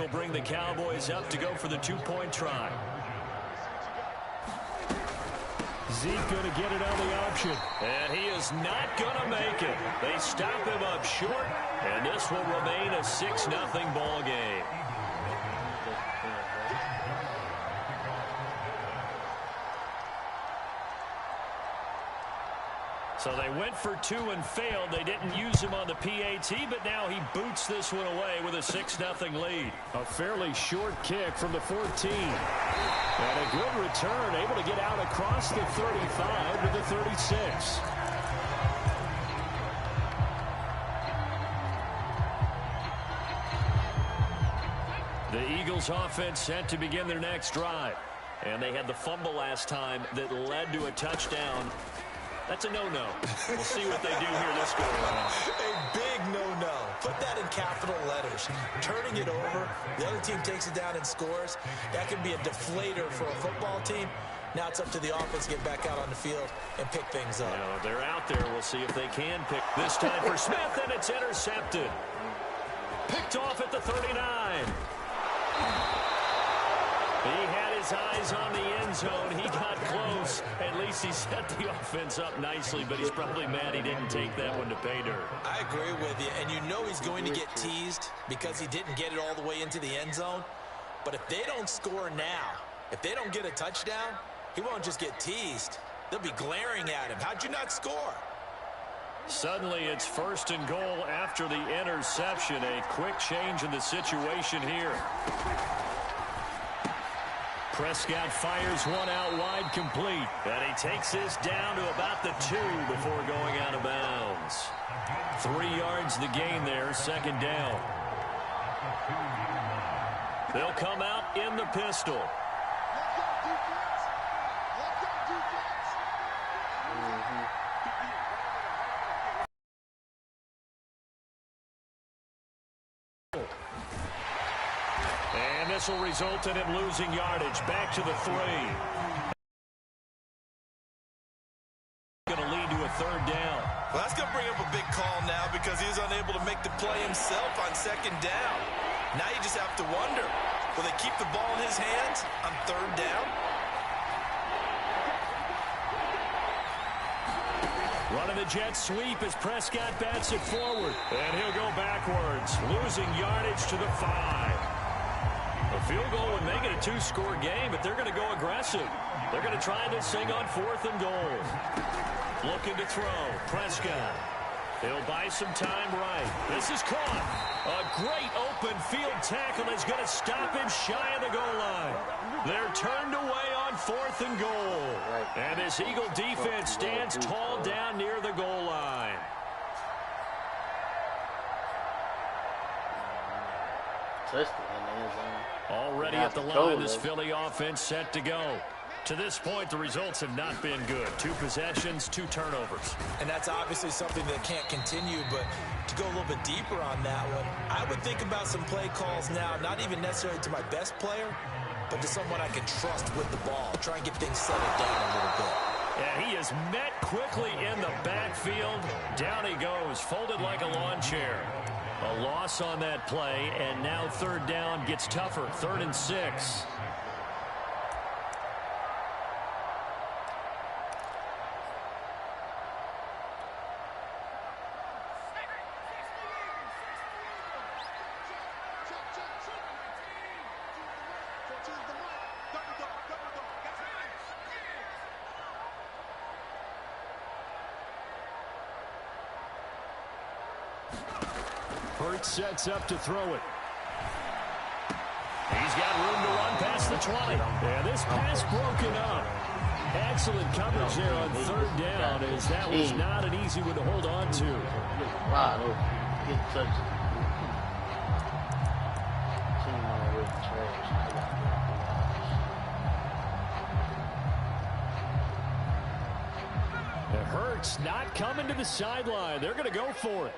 will bring the Cowboys up to go for the two-point try. Zeke going to get it on the option. And he is not going to make it. They stop him up short, and this will remain a 6-0 ball game. So they went for two and failed. They didn't use him on the PAT, but now he boots this one away with a 6-0 lead. A fairly short kick from the 14. And a good return, able to get out across the 35 to the 36. The Eagles offense set to begin their next drive. And they had the fumble last time that led to a touchdown. That's a no-no. We'll see what they do here this go around. A big no-no. Put that in capital letters. Turning it over, the other team takes it down and scores. That can be a deflator for a football team. Now it's up to the offense to get back out on the field and pick things up. They're out there. We'll see if they can pick. This time for Smith, and it's intercepted. Picked off at the 39. He had his eyes on the end zone. He got close. At least he set the offense up nicely, but he's probably mad he didn't take that one to pay dirt. I agree with you, and you know he's going to get teased because he didn't get it all the way into the end zone. But if they don't score now, if they don't get a touchdown, he won't just get teased. They'll be glaring at him. How'd you not score? Suddenly it's 1st and goal after the interception. A quick change in the situation here. Prescott fires one out wide, complete. And he takes this down to about the 2 before going out of bounds. 3 yards the gain there, 2nd down. They'll come out in the pistol. And this will result in him losing yardage. Back to the 3. Going to lead to a 3rd down. Well, that's going to bring up a big call now because he was unable to make the play himself on 2nd down. Now you just have to wonder, will they keep the ball in his hands on 3rd down? Running the jet sweep as Prescott bats it forward. And he'll go backwards, losing yardage to the 5. A field goal would make it a 2-score game, but they're going to go aggressive. They're going to try this thing on 4th and goal. Looking to throw. Prescott. He'll buy some time right. This is caught. A great open field tackle is going to stop him shy of the goal line. They're turned away on 4th and goal. And this Eagle defense stands tall down near the goal line. Already at the line, this Philly offense set to go. To this point, the results have not been good. 2 possessions, 2 turnovers. And that's obviously something that can't continue, but to go a little bit deeper on that one, I would think about some play calls now, not even necessarily to my best player, but to someone I can trust with the ball. Try and get things settled down a little bit. And he is met quickly in the backfield. Down he goes, folded like a lawn chair. A loss on that play, and now 3rd down gets tougher. 3rd and 6. Hurts sets up to throw it. He's got room to run past the 20. And this pass broken up. Excellent coverage there on 3rd down, as that was not an easy one to hold on to. It hurts not coming to the sideline. They're going to go for it.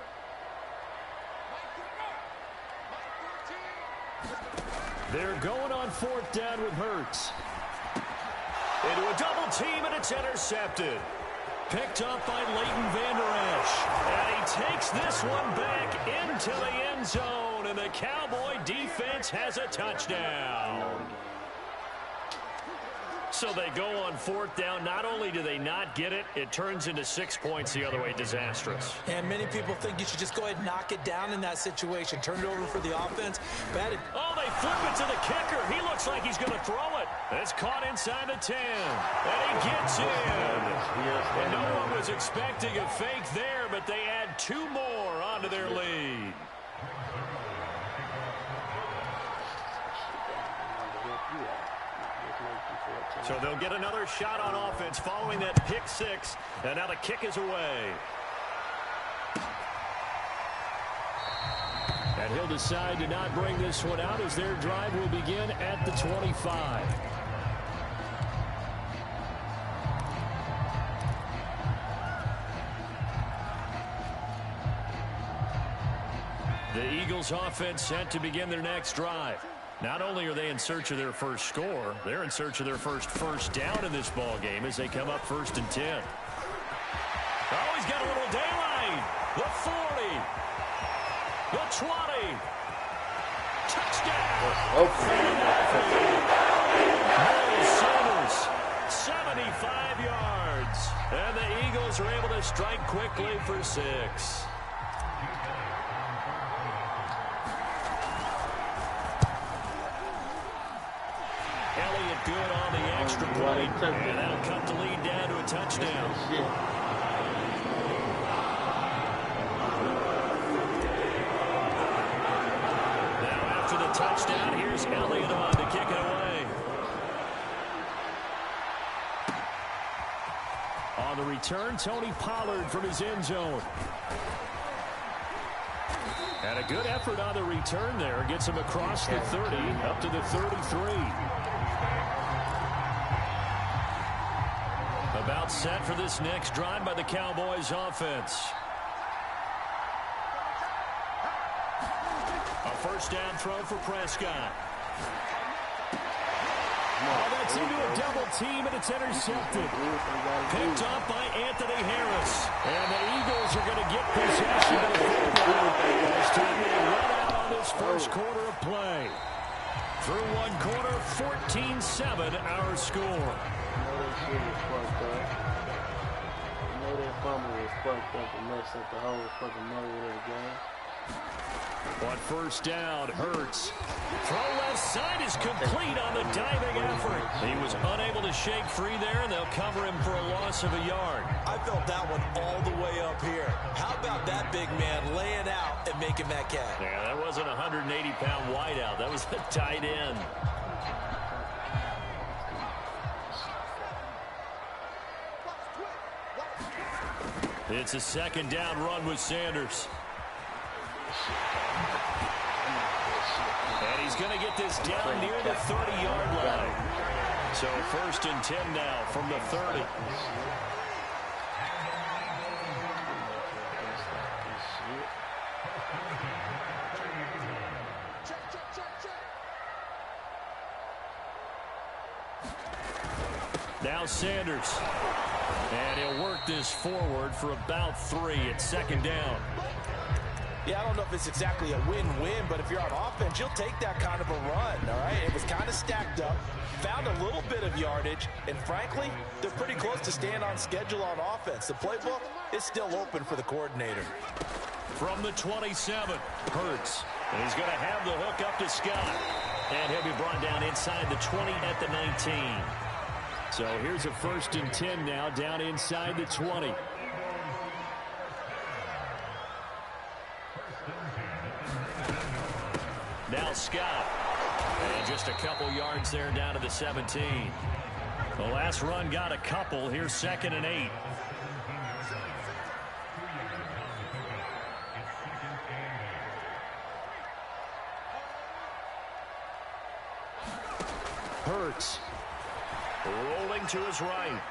They're going on 4th down with Hurts. Into a double team, and it's intercepted. Picked up by Leighton Vander Esch. And he takes this one back into the end zone. zone, and the Cowboy defense has a touchdown. So they go on 4th down. Not only do they not get it, it turns into 6 points the other way. Disastrous. And many people think you should just go ahead and knock it down in that situation. Turn it over for the offense. Oh, they flip it to the kicker. He looks like he's going to throw it. It's caught inside the 10. And he gets in. And no one was expecting a fake there, but they add 2 more onto their lead. So they'll get another shot on offense following that pick 6. And now the kick is away. And he'll decide to not bring this one out as their drive will begin at the 25. The Eagles offense set to begin their next drive. Not only are they in search of their first score, they're in search of their first down in this ball game as they come up 1st and 10. Oh, he's got a little daylight. The 40. The 20. Touchdown. Sanders, 75 yards. And the Eagles are able to strike quickly for 6. Good on the extra point, and that'll cut the lead down to a touchdown. Now after the touchdown, here's Elliott on to kick it away. On the return, Tony Pollard from his end zone. And a good effort on the return there. Gets him across the 30, up to the 33. About set for this next drive by the Cowboys offense. A first down throw for Prescott. Oh, that's into a double team, and it's intercepted. Picked up by Anthony Harris. And the Eagles are going to get possession of the football. This team will run out on this first quarter of play. Through one quarter, 14-7 our score. That fumble was fucked up and messed up the whole fucking mode of the game. On first down, Hurts. Throw left side is complete on the diving effort. He was unable to shake free there, and they'll cover him for a loss of a yard. I felt that one all the way up here. How about that big man laying out and making that catch? Yeah, that wasn't a 180-pound wideout. That was a tight end. It's a second down run with Sanders. And he's going to get this down near the 30-yard line. So 1st and 10 now from the 30. Now Sanders. And he'll work this forward for about 3 at second down. Yeah, I don't know if it's exactly a win-win, but if you're on offense, you'll take that kind of a run, all right? It was kind of stacked up, found a little bit of yardage, and frankly, they're pretty close to staying on schedule on offense. The playbook is still open for the coordinator. From the 27, Hurts. And he's going to have the hook up to Scott. And he'll be brought down inside the 20 at the 19. So here's a 1st and 10 now, down inside the 20. Now Scott. And just a couple yards there down to the 17. The last run got a couple. Here's 2nd and 8. Hurts. Rolling to his right.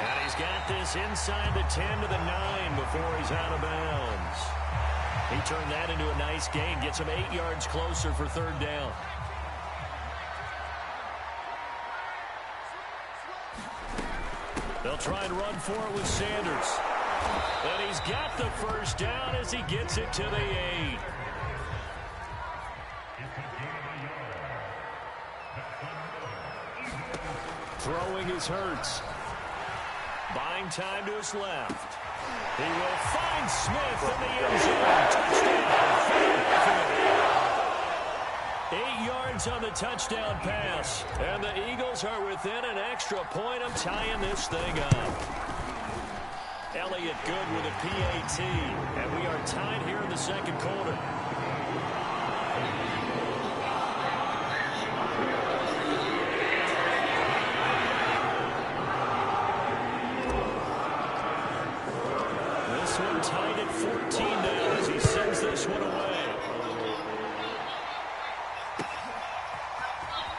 And he's got this inside the 10 to the 9 before he's out of bounds. He turned that into a nice gain. Gets him 8 yards closer for 3rd down. They'll try and run for it with Sanders. And he's got the first down as he gets it to the 8. Throwing is Hurts. Buying time to his left. He will find Smith in the end zone. Touchdown. 8 yards on the touchdown pass. And the Eagles are within an extra point of tying this thing up. Elliott good with a PAT. And we are tied here in the second quarter. This one tied at 14 now as he sends this one away.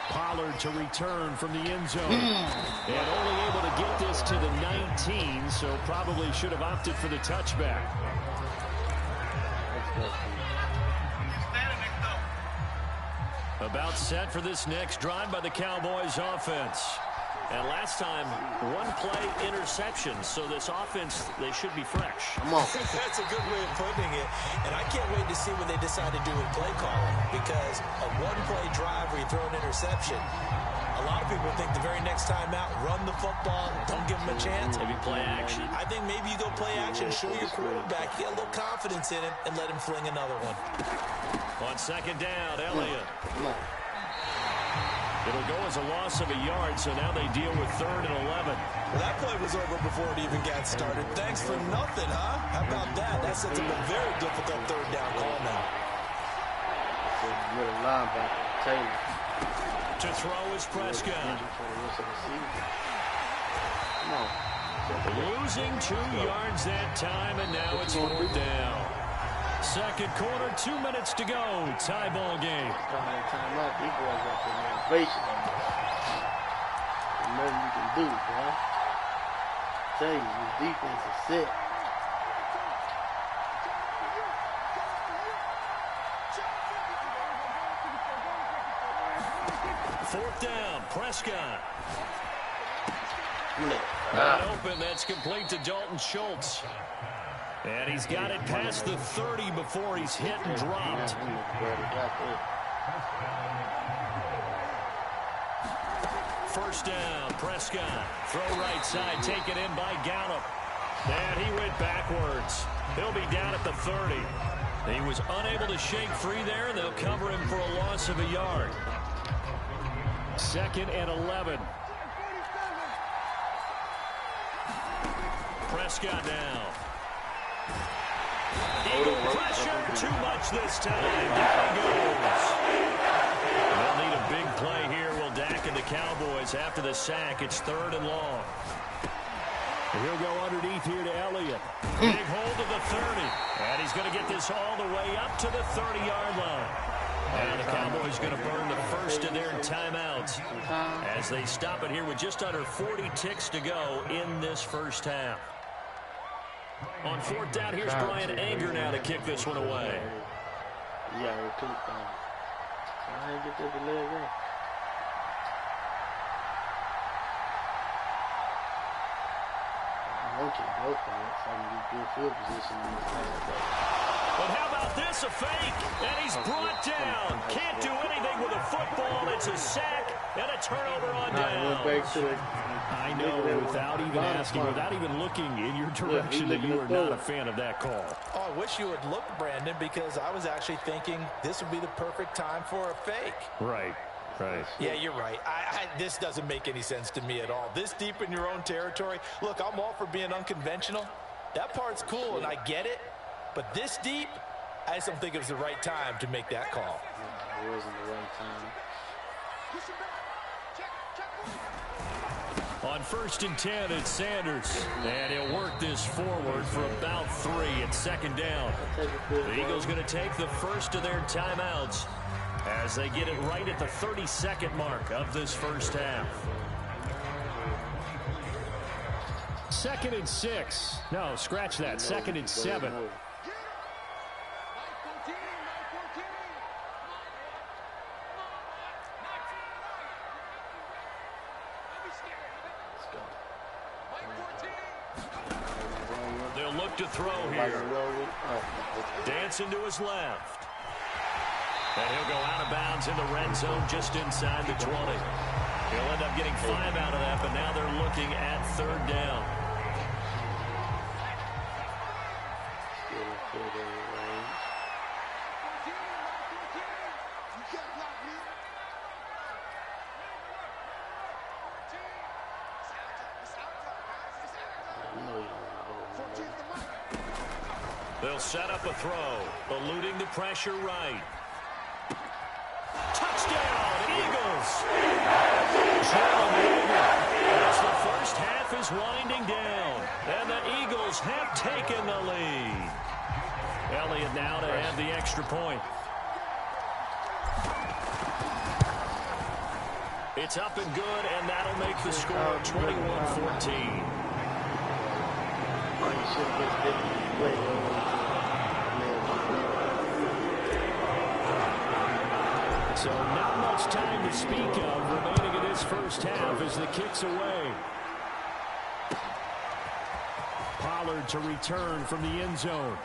Pollard to return from the end zone. And only able to get this to the 19, so probably should have opted for the touchback. About set for this next drive by the Cowboys offense. And last time, one play interception, so this offense, they should be fresh. Come on. That's a good way of putting it. And I can't wait to see what they decide to do with play calling, because a one-play drive where you throw an interception, a lot of people think the very next time out, run the football, don't give them a chance. Maybe play action. I think maybe you go play action, show your quarterback, get a little confidence in him, and let him fling another one. On second down, Elliott. Come on. It'll go as a loss of a yard, so now they deal with 3rd and 11. Well, that play was over before it even got started. Thanks for nothing, huh? How about that? That sets up a very difficult 3rd down call now. Middle linebacker, Taylor. To throw is Prescott. Come on. Losing 2 yards that time, and now it's 4th down. Second quarter, 2 minutes to go. Tie ball game. Time out. These boys got the motivation. There's nothing you can do, bro. I tell you, this defense is sick. Fourth down, Prescott. Wide open, that's complete to Dalton Schultz. And he's got it past the 30 before he's hit and dropped. First down, Prescott. Throw right side, taken in by Gallup. And he went backwards. He'll be down at the 30. He was unable to shake free there, and they'll cover him for a loss of a yard. 2nd and 11. Prescott now. Eagle pressure, too much this time. Down he goes. They'll need a big play here, will Dak and the Cowboys after the sack. It's 3rd and long. He'll go underneath here to Elliott. Big hold of the 30. And he's going to get this all the way up to the 30-yard line. And the Cowboys going to burn the first of their timeouts as they stop it here with just under 40 ticks to go in this first half. On 4th down, here's Brian Anger now to kick this one away. Yeah, he clicked on it. I didn't get the leg in. I want you to go for it, so I can get good field position in this last. But how about this, a fake, and he's brought down. Can't do anything with a football. It's a sack and a turnover on down. I know, without even asking, without even looking in your direction, that you are not a fan of that call. Oh, I wish you would look, Brandon, because I was actually thinking this would be the perfect time for a fake. Right. Right. Yeah, you're right. This doesn't make any sense to me at all. This deep in your own territory. Look, I'm all for being unconventional. That part's cool, and I get it. But this deep, I just don't think it was the right time to make that call. It wasn't the right time. On 1st and 10, it's Sanders. And he'll work this forward for about 3 at 2nd down. The Eagles going to take the first of their timeouts as they get it right at the 32nd mark of this first half. 2nd and 6. No, scratch that. 2nd and 7. they'll look to throw here. Dancing to his left. And he'll go out of bounds in the red zone just inside the 20. He'll end up getting 5 out of that, but now they're looking at 3rd down. They'll set up a throw, eluding the pressure right. Touchdown, Eagles! As the first half is winding down, and the Eagles have taken the lead. Elliott now to have the extra point. It's up and good, and that'll make the score 21-14. So not much time to speak of remaining in this first half as the kick's away. Pollard to return from the end zone.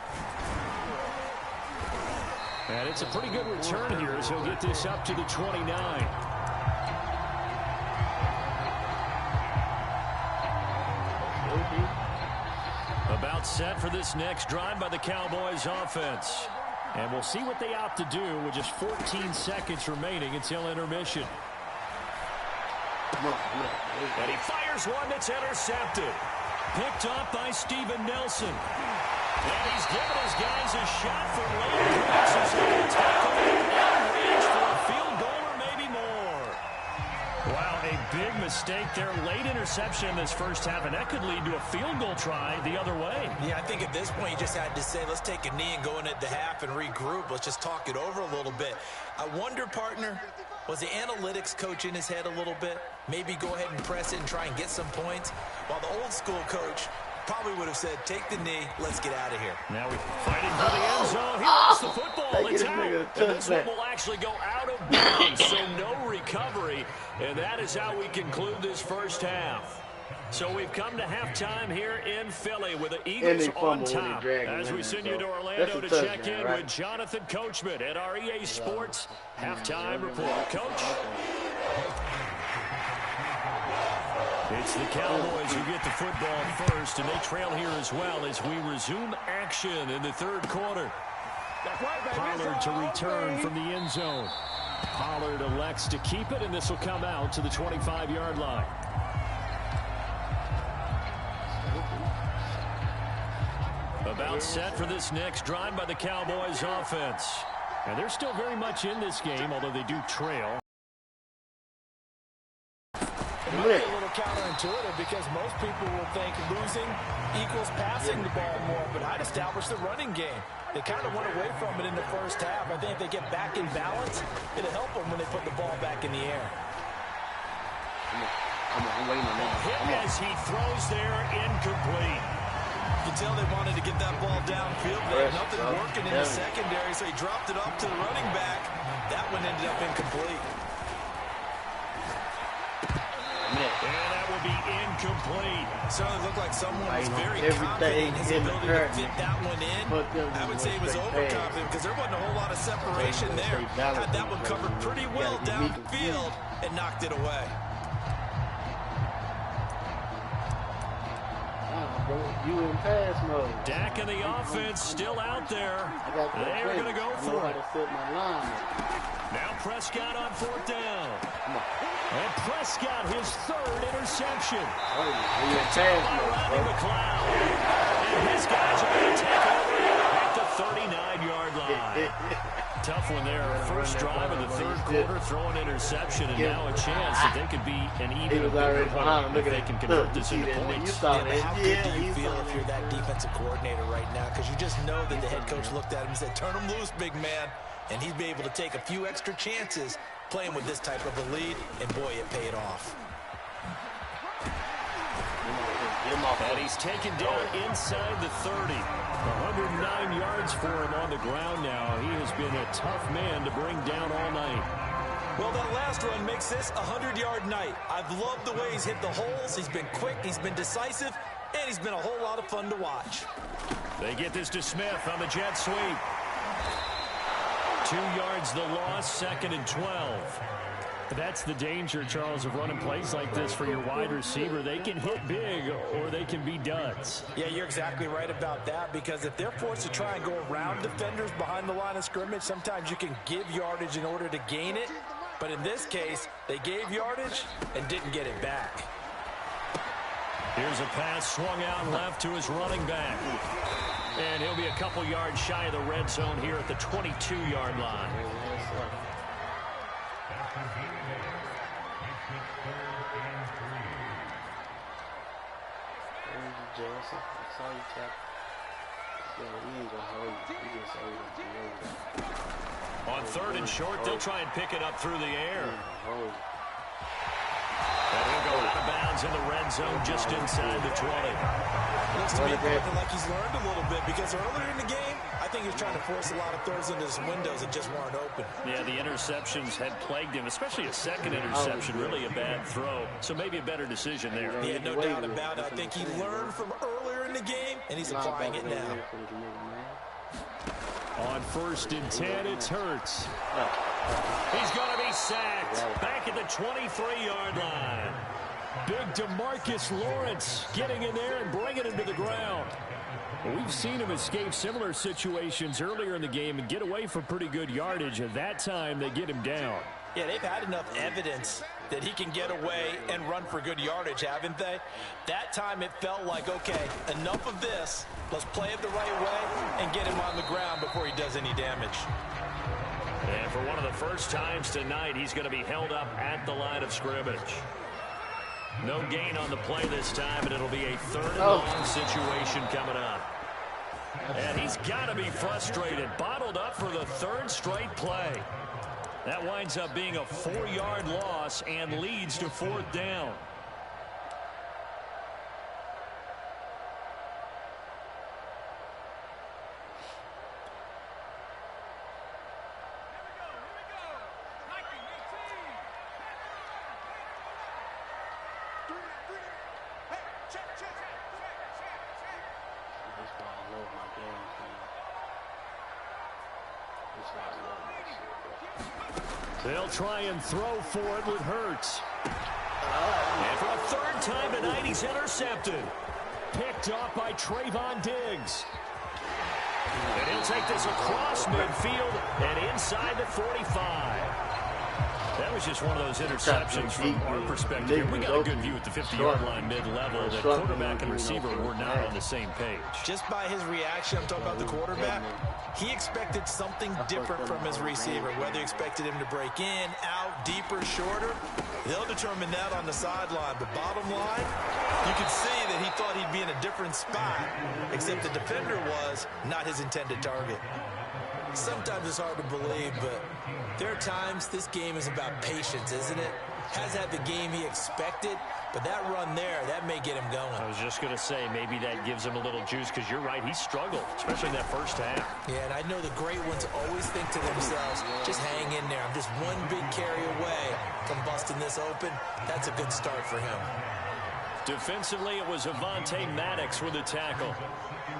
And it's a pretty good return here as he'll get this up to the 29. About set for this next drive by the Cowboys offense. And we'll see what they opt to do with just 14 seconds remaining until intermission. And he fires one that's intercepted. Picked off by Steven Nelson. And he's given his guys a shot for late points as he can tackle and reach for a field goal or maybe more. Wow, a big mistake there. Late interception in this first half, and that could lead to a field goal try the other way. Yeah, I think at this point you just had to say, let's take a knee and go in at the half and regroup. Let's just talk it over a little bit. I wonder, partner, was the analytics coach in his head a little bit? Maybe go ahead and press it and try and get some points? While the old school coach probably would have said, take the knee, let's get out of here. Now we're fighting for the end zone. He lost the football. It's out. And this one will actually go out of bounds, so no recovery. And that is how we conclude this first half. So we've come to halftime here in Philly with the Eagles on top. As we send you to Orlando to check in with Jonathan Coachman at our EA Sports Halftime Report. Coach? It's the Cowboys who get the football first, and they trail here as well as we resume action in the third quarter. Pollard to return from the end zone. Pollard elects to keep it, and this will come out to the 25-yard line. About set for this next drive by the Cowboys offense. And they're still very much in this game, although they do trail. It might be a little counterintuitive because most people will think losing equals passing the ball more, but I'd establish the running game. They kind of went away from it in the first half. I think if they get back in balance, it'll help them when they put the ball back in the air. Hit as he throws there, incomplete. You can tell they wanted to get that ball downfield. They had nothing working in the secondary, so he dropped it up to the running back. That one ended up incomplete. And that will be incomplete. Certainly looked like someone was very confident in his ability to fit that one in. I would say he was overconfident because there wasn't a whole lot of separation there. Had that one covered pretty well downfield and knocked it away. You in pass mode. Dak and the offense still out there. They are going to go for it. Now Prescott on 4th down. And Prescott, his 3rd interception. Picked up by Rodney McLeod. And his guys are going to take over at the 39-yard line. Tough one there. First drive of the third quarter, throw an interception, and now a chance that they could be an even bigger opponent if they can convert this into points. Yeah, but how good do you feel if you're that defensive coordinator right now? Because you just know that the head coach looked at him and said, turn him loose, big man. And he'd be able to take a few extra chances playing with this type of a lead, and boy, it paid off. And he's taken down inside the 30. 109 yards for him on the ground now. He has been a tough man to bring down all night. Well, that last run makes this a 100-yard night. I've loved the way he's hit the holes. He's been quick. He's been decisive. and he's been a whole lot of fun to watch. They get this to Smith on the jet sweep. 2 yards the loss, 2nd and 12. That's the danger, Charles, of running plays like this for your wide receiver. They can hit big or they can be duds. Yeah, you're exactly right about that, because if they're forced to try and go around defenders behind the line of scrimmage, sometimes you can give yardage in order to gain it. But in this case, they gave yardage and didn't get it back. Here's a pass swung out left to his running back. And he'll be a couple yards shy of the red zone here at the 22-yard line. On 3rd and short, they'll try and pick it up through the air. And he'll go out of bounds in the red zone just inside the 20. Looks to me like he's learned a little bit, because earlier in the game, I think he was trying to force a lot of throws into his windows that just weren't open. Yeah, the interceptions had plagued him, especially a second interception, really a bad throw. So maybe a better decision there. Yeah, no doubt about it. I think he learned from earlier in the game, and he's applying it now. On 1st and 10, it's Hurts. He's going to be sacked back at the 23-yard line. Big DeMarcus Lawrence getting in there and bringing him to the ground. We've seen him escape similar situations earlier in the game and get away from pretty good yardage. At that time, they get him down. Yeah, they've had enough evidence that he can get away and run for good yardage, haven't they? That time it felt like, okay, enough of this. Let's play it the right way and get him on the ground before he does any damage. And for one of the first times tonight, he's going to be held up at the line of scrimmage. No gain on the play this time, and it'll be a 3rd and long situation coming up. And he's got to be frustrated. Bottled up for the 3rd straight play. That winds up being a 4-yard loss and leads to 4th down. They'll try and throw for it with Hurts. And for a 3rd time tonight, he's intercepted. Picked off by Trayvon Diggs. And he'll take this across midfield and inside the 45. That was just one of those interceptions from our perspective. We got a good view at the 50-yard line mid-level. The quarterback and receiver were not on the same page. Just by his reaction, I'm talking about the quarterback, he expected something different from his receiver. Whether he expected him to break in, out, deeper, shorter, they'll determine that on the sideline. But bottom line, you can see that he thought he'd be in a different spot, except the defender was not his intended target. Sometimes it's hard to believe, but there are times this game is about patience, isn't it? Has had the game he expected, but that run there, that may get him going. I was just going to say, maybe that gives him a little juice, because you're right, he struggled, especially in that first half. Yeah, and I know the great ones always think to themselves, just hang in there. I'm just one big carry away from busting this open. That's a good start for him. Defensively, it was Avonte Maddox with the tackle.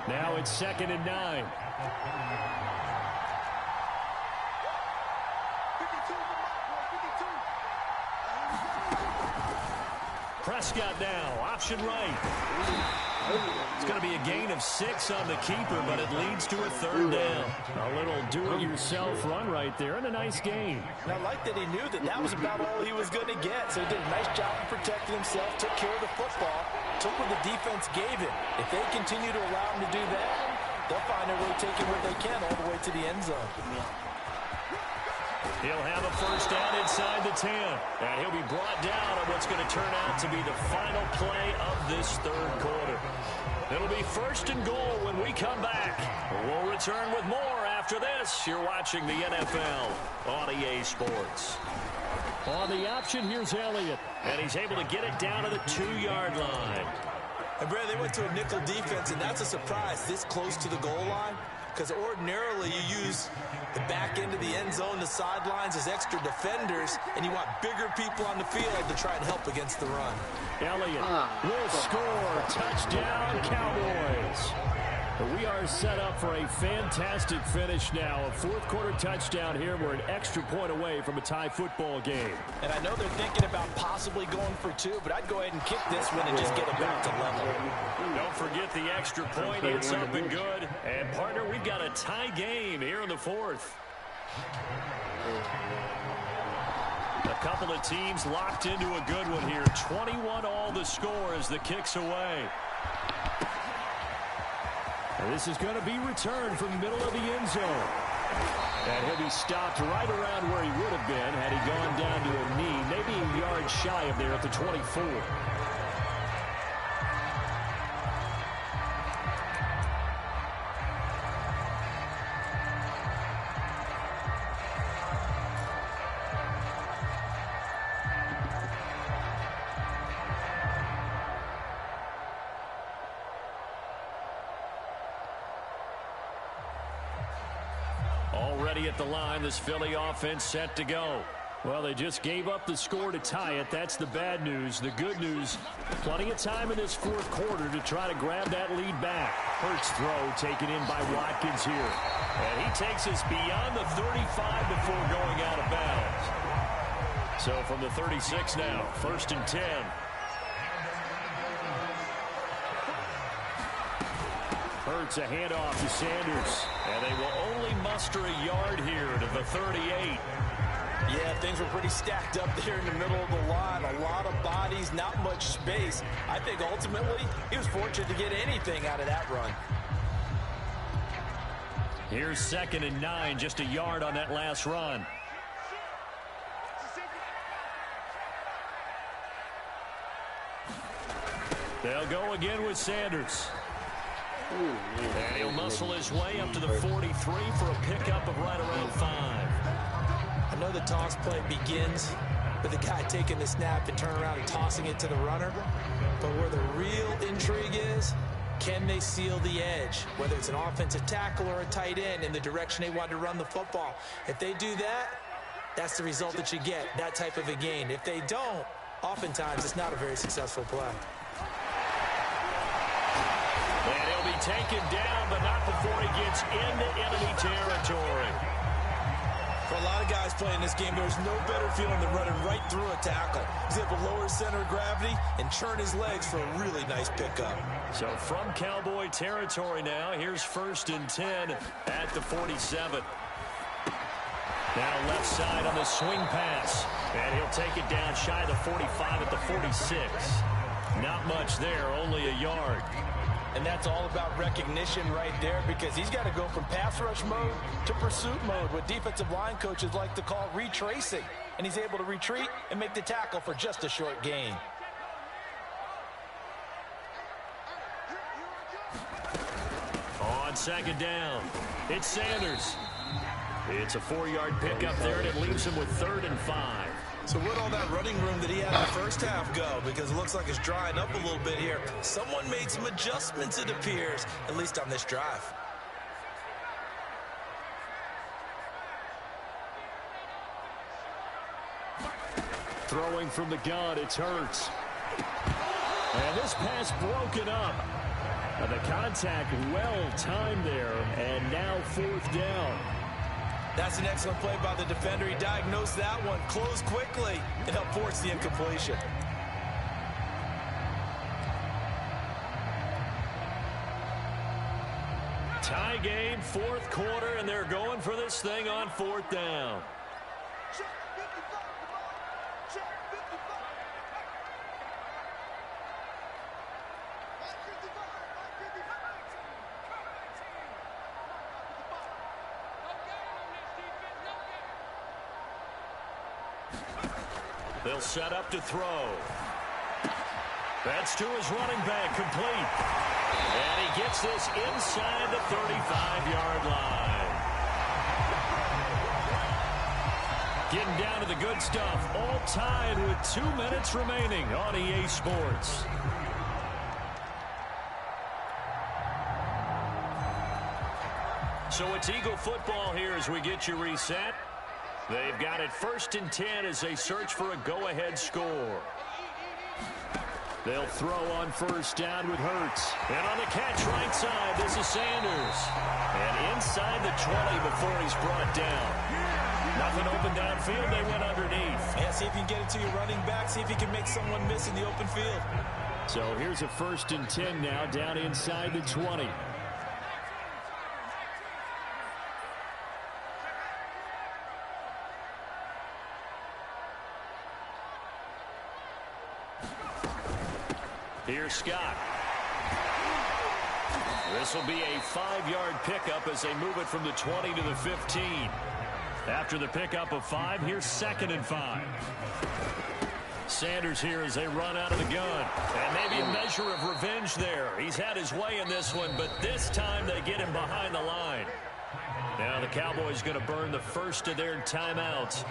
Now it's 2nd and 9. Prescott now, option right. It's going to be a gain of 6 on the keeper, but it leads to a 3rd down. A little do-it-yourself run right there, and a nice gain. And I like that he knew that that was about all he was going to get, so he did a nice job of protecting himself, took care of the football, took what the defense gave him. If they continue to allow him to do that, they'll find a way taking what they can all the way to the end zone. He'll have a 1st down inside the 10. And he'll be brought down on what's going to turn out to be the final play of this 3rd quarter. It'll be 1st and goal when we come back. We'll return with more after this. You're watching the NFL on EA Sports. On the option, here's Elliott. And he's able to get it down to the 2-yard line. And, Brad, they went to a nickel defense, and that's a surprise this close to the goal line. because ordinarily you use the back end of the end zone, the sidelines as extra defenders, and you want bigger people on the field to try and help against the run. Elliott will score. Touchdown, Cowboys. We are set up for a fantastic finish now. A fourth-quarter touchdown here. We're an extra point away from a tie football game. And I know they're thinking about possibly going for two, but I'd go ahead and kick this one and just get it back to level. Don't forget the extra point. It's up and good. And, partner, we've got a tie game here in the fourth. A couple of teams locked into a good one here. 21 all the score as the kick's away. And this is going to be returned from the middle of the end zone. And he'll be stopped right around where he would have been had he gone down to a knee, maybe a yard shy of there at the 24. Already at the line, this Philly offense set to go. Well, they just gave up the score to tie it. That's the bad news. The good news, plenty of time in this fourth quarter to try to grab that lead back. Hurts throw taken in by Watkins here. And he takes us beyond the 35 before going out of bounds. So from the 36 now, 1st and 10. Hurts a handoff to Sanders. And they will only muster a yard here to the 38. Yeah, things were pretty stacked up there in the middle of the line. A lot of bodies, not much space. I think ultimately he was fortunate to get anything out of that run. Here's 2nd and 9, just a yard on that last run. They'll go again with Sanders. And he'll muscle his way up to the 43 for a pickup of right around 5. I know the toss play begins with the guy taking the snap and turn around and tossing it to the runner. But where the real intrigue is, can they seal the edge? Whether it's an offensive tackle or a tight end in the direction they want to run the football. If they do that, that's the result that you get, that type of a gain. If they don't, oftentimes it's not a very successful play. And he'll be taken down, but not before he gets into enemy territory. For a lot of guys playing this game, there's no better feeling than running right through a tackle. He's able to lower his center of gravity and churn his legs for a really nice pickup. So from Cowboy territory now, here's 1st and 10 at the 47. Now left side on the swing pass. And he'll take it down shy of the 45 at the 46. Not much there, only a yard. And that's all about recognition right there, because he's got to go from pass rush mode to pursuit mode, what defensive line coaches like to call retracing. And he's able to retreat and make the tackle for just a short gain. On 2nd down, it's Sanders. It's a 4-yard pickup there, and it leaves him with 3rd and 5. So where'd all that running room that he had in the first half go? Because it looks like it's drying up a little bit here. Someone made some adjustments, it appears, at least on this drive. Throwing from the gun, it's Hurts. And this pass broken up. And the contact well timed there, and now 4th down. That's an excellent play by the defender. He diagnosed that one, closed quickly, and helped force the incompletion. Tie game, 4th quarter, and they're going for this thing on 4th down. They'll set up to throw. That's to his running back, complete. And he gets this inside the 35-yard line. Getting down to the good stuff, all tied with 2 minutes remaining on EA Sports. So it's Eagle football here as we get you reset. They've got it 1st and 10 as they search for a go-ahead score. They'll throw on 1st down with Hurts. And on the catch right side, this is Sanders. And inside the 20 before he's brought down. Nothing open downfield. They went underneath. Yeah, see if you can get it to your running back. See if you can make someone miss in the open field. So here's a 1st and 10 now down inside the 20. Here's Scott. This will be a 5-yard pickup as they move it from the 20 to the 15. After the pickup of 5, here's 2nd and 5. Sanders here as they run out of the gun. And maybe a measure of revenge there. He's had his way in this one, but this time they get him behind the line. Now the Cowboys going to burn the first of their timeouts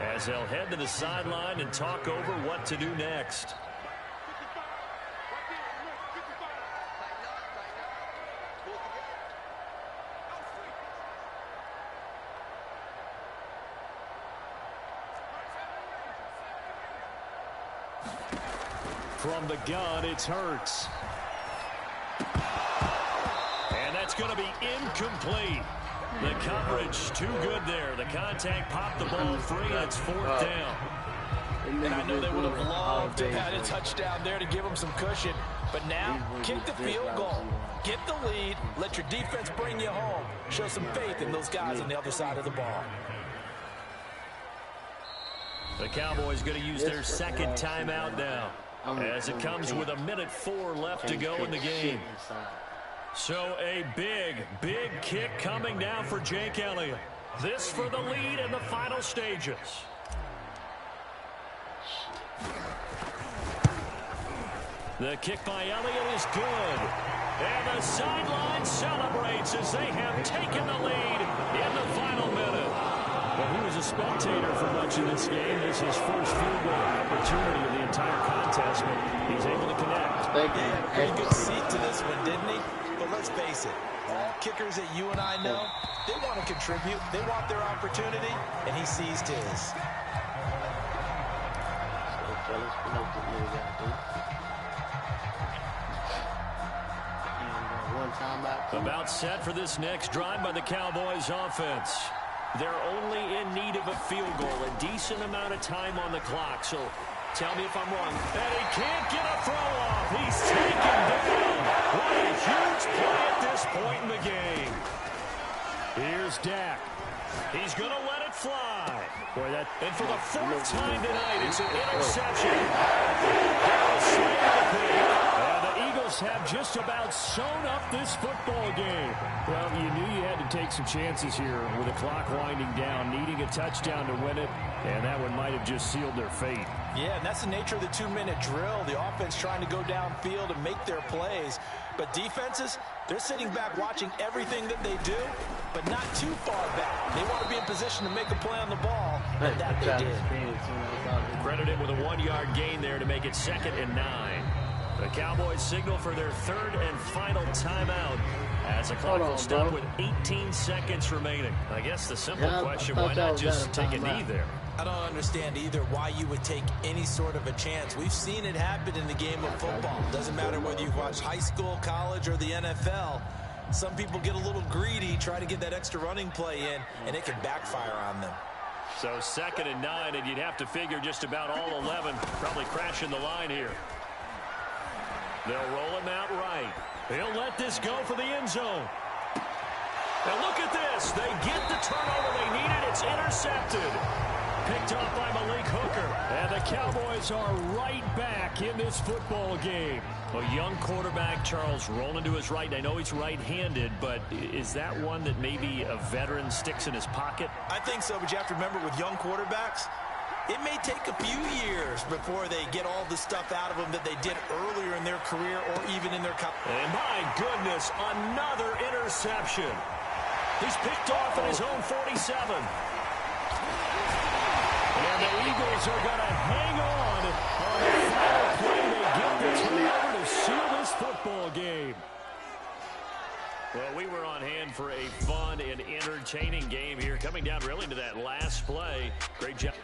as they'll head to the sideline and talk over what to do next. From the gun, it's Hurts. And that's going to be incomplete. The coverage too good there. The contact popped the ball free, and it's 4th down. And I know they would have loved to have had a touchdown there to give them some cushion. But now, kick the field goal. Get the lead. Let your defense bring you home. Show some faith in those guys on the other side of the ball. The Cowboys going to use their 2nd timeout now, as it comes with 1:04 left to go in the game. So a big, big kick coming now for Jake Elliott. This for the lead in the final stages. The kick by Elliott is good. And the sideline celebrates as they have taken the lead in the final minute. Well, he was a spectator for much of this game. This is his first field goal opportunity of the entire contest, but he's able to connect. Yeah, pretty good seat to this one, didn't he? But let's face it, kickers that you and I know, they want to contribute. They want their opportunity, and he seized his. About set for this next drive by the Cowboys offense. They're only in need of a field goal, a decent amount of time on the clock. So tell me if I'm wrong. And he can't get a throw off. He's taken down. What a huge play at this point in the game. Here's Dak. He's going to let it fly. Boy, and for the 4th time tonight, it's an interception. And the Eagles have just about sewn up this football game. Well, you knew you had to take some chances here with the clock winding down, needing a touchdown to win it, and that one might have just sealed their fate. Yeah, and that's the nature of the 2-minute drill. The offense trying to go downfield and make their plays. But defenses, they're sitting back watching everything that they do, but not too far back. They want to be in position to make a play on the ball, and that they did. Credited with a 1-yard gain there to make it 2nd and 9. The Cowboys signal for their 3rd and final timeout as the clock will stop with 18 seconds remaining. I guess the simple question, why not just take a knee there? I don't understand either why you would take any sort of a chance. We've seen it happen in the game of football. Doesn't matter whether you've watched high school, college, or the NFL. Some people get a little greedy, try to get that extra running play in, and it can backfire on them. So 2nd and 9, and you'd have to figure just about all 11 probably crashing the line here. They'll roll him out right. He'll let this go for the end zone. And look at this. They get the turnover they needed. It's intercepted. Picked off by Malik Hooker. And the Cowboys are right back in this football game. A young quarterback, Charles, rolling to his right. I know he's right-handed, but is that one that maybe a veteran sticks in his pocket? I think so, but you have to remember with young quarterbacks, it may take a few years before they get all the stuff out of them that they did earlier in their career or even in their college. And my goodness, another interception. He's picked off at his own 47. And the Eagles are going to hang on the final play. They get the turnover to seal this football game. Well, we were on hand for a fun and entertaining game here, coming down really to that last play. Great job.